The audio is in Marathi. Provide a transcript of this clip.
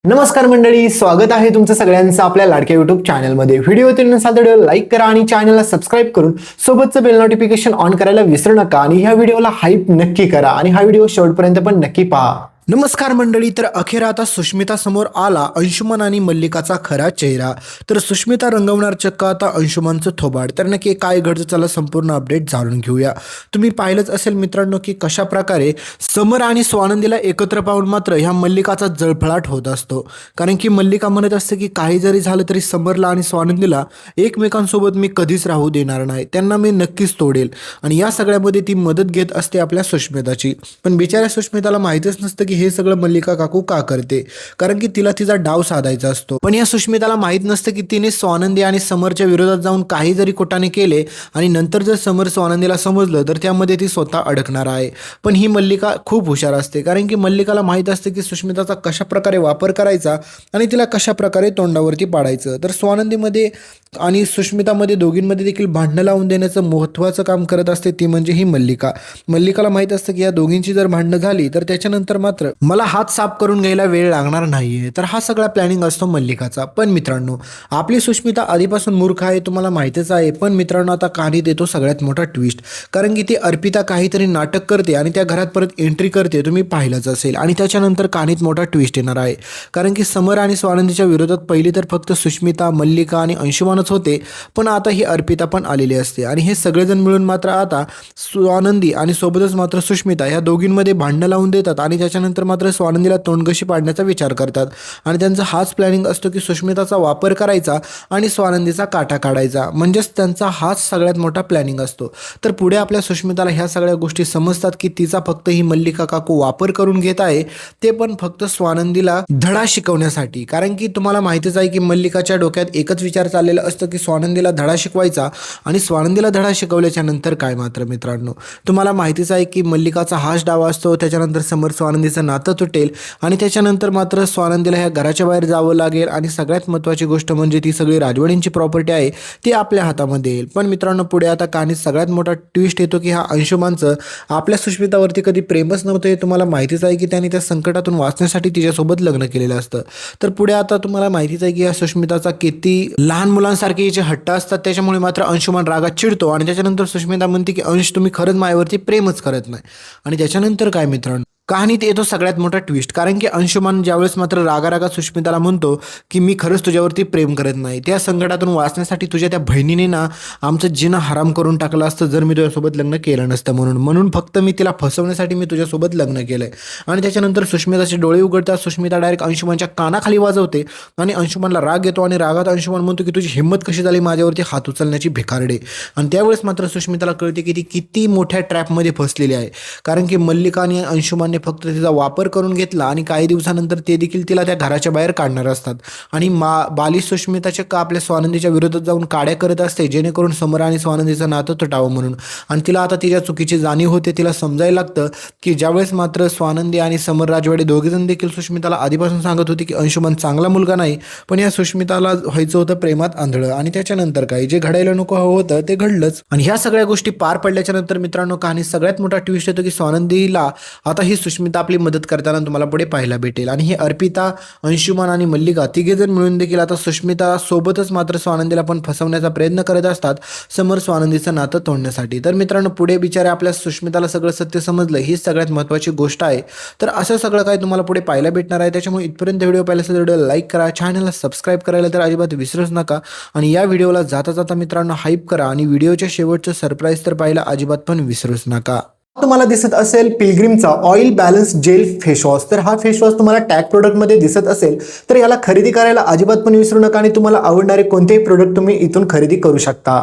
नमस्कार मंडळी, स्वागत आहे तुमचं सगळ्यांचं आपल्या लाडक्या युट्यूब चॅनलमध्ये। व्हिडिओ नसाल तर व्हिडिओ लाईक करा आणि चॅनलला सबस्क्राईब करून सोबतचं बेल नोटिफिकेशन ऑन करायला विसरू नका आणि ह्या व्हिडिओला हाईप नक्की करा आणि हा व्हिडिओ शेवटपर्यंत पण नक्की पहा। नमस्कार मंडळी, तर अखेर आता सुष्मिता समोर आला अंशुमन आणि मल्लिकाचा खरा चेहरा। तर सुष्मिता रंगवणार चक्क आता अंशुमनचं थोबाड। तर नक्की काय घडतं चला संपूर्ण अपडेट जाणून घेऊया। तुम्ही पाहिलंच असेल मित्रांनो की कशा प्रकारे समर आणि स्वानंदीला एकत्र पाहून मात्र ह्या मल्लिकाचा जळफळाट होत असतो। कारण की मल्लिका म्हणत असते की काही जरी झालं तरी समरला आणि स्वानंदीला एकमेकांसोबत मी कधीच राहू देणार नाही, त्यांना मी नक्कीच तोडेल। आणि या सगळ्यामध्ये ती मदत घेत असते आपल्या सुष्मिताची। पण बिचाऱ्या सुष्मिताला माहितीच नसतं हे सगळं मल्लिका काकू का करते, कारण की तिला तिचा डाव साधायचा असतो। पण या सुष्मिताला माहित नसतं की तिने स्वानंदी आणि समरच्या विरोधात जाऊन काही जरी कोटाने केले आणि नंतर जर समर स्वानंदीला समजलं तर त्यामध्ये ती स्वतः अडकणार आहे। पण ही मल्लिका खूप हुशार असते, कारण की मल्लिकाला माहित असते की सुष्मिताचा कशा प्रकारे वापर करायचा आणि तिला कशा प्रकारे तोंडावरती पाडायचं। तर स्वानंदीमध्ये आणि सुष्मितामध्ये दोघींमध्ये देखील भांडणं लावून देण्याचं महत्त्वाचं काम करत असते ती म्हणजे ही मल्लिका। मल्लिकाला माहित असतं की या दोघींची जर भांडणं झाली तर त्याच्यानंतर मात्र मला हात साफ करून घ्यायला वेळ लागणार नाहीये। तर हा सगळा प्लॅनिंग असतो मल्लिकाचा। पण मित्रांनो, आपली सुष्मिता आधीपासून मूर्ख आहे तुम्हाला माहितीच आहे। पण मित्रांनो, आता कहाणीत येतो सगळ्यात मोठा ट्विस्ट, कारण की ती अर्पिता काहीतरी नाटक करते आणि त्या घरात परत एंट्री करते, तुम्ही पाहिलंच असेल। आणि त्याच्यानंतर कहाणीत मोठा ट्विस्ट येणार आहे, कारण की समर आणि स्वानंदीच्या विरोधात पहिली तर फक्त सुष्मिता, मल्लिका आणि अंशुमनच होते, पण आता ही अर्पिता पण आलेली असते। आणि हे सगळेजण मिळून मात्र आता स्वानंदी आणि सोबतच मात्र सुष्मिता या दोघींमध्ये भांडणं लावून देतात आणि त्याच्यानंतर मात्र स्वानंदीला तोंडघशी पाडण्याचा विचार करतात। आणि त्यांचा हाच प्लॅनिंग असतो की सुष्मिताचा वापर करायचा आणि स्वानंदीचा काटा काढायचा, म्हणजेच त्यांचा हाच सगळ्यात मोठा प्लॅनिंग असतो। तर पुढे आपल्या सुष्मिताला ह्या सगळ्या गोष्टी समजतात की तिचा फक्त ही मल्लिका काकू वापर करून घेत आहे, ते पण फक्त स्वानंदीला धडा शिकवण्यासाठी। कारण की तुम्हाला माहितीच आहे की मल्लिकाच्या डोक्यात एकच विचार चाललेला असतो की स्वानंदीला धडा शिकवायचा आणि स्वानंदीला धडा शिकवल्याच्या नंतर काय मात्र मित्रांनो, तुम्हाला माहितीच आहे की मल्लिकाचा हाच डाव असतो। त्याच्यानंतर समर स्वानंदीचं नातं तुटेल आणि त्याच्यानंतर मात्र स्वानंदीला ह्या घराच्या बाहेर जावं लागेल आणि सगळ्यात महत्त्वाची गोष्ट म्हणजे ती सगळी राजवाडींची प्रॉपर्टी आहे ती आपल्या हातामध्ये येईल। पण मित्रांनो, पुढे आता कहाणीत सगळ्यात मोठा ट्विस्ट येतो की हा अंशुमनचं आपल्या सुष्मितावरती कधी प्रेमच नव्हतं, हे तुम्हाला माहितीच आहे की त्याने त्या संकटातून वाचण्यासाठी तिच्यासोबत लग्न केलेलं असतं। तर पुढे आता तुम्हाला माहितीच आहे की या सुष्मिताचा किती लहान मुलांसारखे हिचे हट्ट असतात, त्याच्यामुळे मात्र अंशुमन रागात चिडतो आणि त्याच्यानंतर सुष्मिता म्हणते की अंश, तुम्ही खरंच माझ्यावरती प्रेमच करत नाही। आणि त्याच्यानंतर काय मित्रांनो, कहाणीत येतो सगळ्यात मोठा ट्विस्ट, कारण की अंशुमन ज्यावेळेस मात्र रागारागात सुष्मिताला म्हणतो की मी खरंच तुझ्यावरती प्रेम करत नाही, त्या संकटातून वाचण्यासाठी तुझ्या त्या बहिणीने ना आमचं जीणं हराम करून टाकलं असतं जर मी तुझ्यासोबत लग्न केलं नसतं, म्हणून फक्त मी तिला फसवण्यासाठी मी तुझ्यासोबत लग्न केलंय। आणि त्याच्यानंतर सुष्मिताचे डोळे उघडतात, सुष्मिता डायरेक्ट अंशुमनच्या कानाखाली वाजवते आणि अंशुमनला राग येतो आणि रागात अंशुमन म्हणतो की तुझी हिंमत कशी झाली माझ्यावरती हात उचलण्याची, भिकारडे। आणि त्यावेळेस मात्र सुष्मिताला कळते की ती किती मोठ्या ट्रॅपमध्ये फसलेली आहे, कारण की मल्लिका आणि अंशुमनने फक्त तिचा वापर करून घेतला आणि काही दिवसानंतर ते देखील तिला त्या घराच्या बाहेर काढणार असतात। आणि बाली सुष्मिताच्या का आपल्या स्वानंदीच्या विरोधात जाऊन काड्या करत असते जेणेकरून समर आणि स्वानंदीचं नातं तुटावं म्हणून। आणि तिला आता तिच्या चुकीची जाणीव होते, तिला समजायला लागतं की ज्यावेळेस मात्र स्वानंदी आणि समर राजवाडे दोघेजण देखील सुष्मिताला आधीपासून सांगत होती की अंशुमन चांगला मुलगा नाही, पण या सुष्मिताला व्हायचं होतं प्रेमात आंधळं। आणि त्याच्यानंतर काय जे घडायला नको होतं ते घडलंच। आणि ह्या सगळ्या गोष्टी पार पडल्याच्या नंतर मित्रांनो, कहाणी सगळ्यात मोठा ट्विस्ट येतो की स्वानंदीला आता ही सुष्मिता आपली मदत करताना तुम्हाला पुढे पाहायला भेटेल। आणि ही अर्पिता, अंशुमन आणि मल्लिका तिघेजण मिळून देखील आता सुष्मिता सोबतच मात्र स्वानंदीला पण फसवण्याचा प्रयत्न करत असतात समर स्वानंदीचं नातं तोडण्यासाठी। तर मित्रांनो, पुढे बिचारे आपल्या सुष्मिताला सगळं सत्य समजलं, ही सगळ्यात महत्त्वाची गोष्ट आहे। तर असं सगळं काय तुम्हाला पुढे पाहायला भेटणार आहे, त्याच्यामुळे इथपर्यंत व्हिडिओ पाहिला असेल व्हिडिओला लाईक करा, चॅनलला सबस्क्राईब करायला तर अजिबात विसरूच नका। आणि या व्हिडिओला जाता जाता मित्रांनो हाईप करा आणि व्हिडिओच्या शेवटचं सरप्राईज तर पाहायला अजिबात पण विसरूच नका। तुम्हाला दिसत असेल पिलग्रिमचा oil balance gel face wash. तर हा फेस वॉश तुम्हाला टॅग प्रोडक्ट मध्ये दिसत असेल तर याला खरेदी करायला अजिबात पण विसरू नका आणि तुम्हाला आवडणारे कोणतेही प्रोडक्ट तुम्ही इथून खरेदी करू शकता।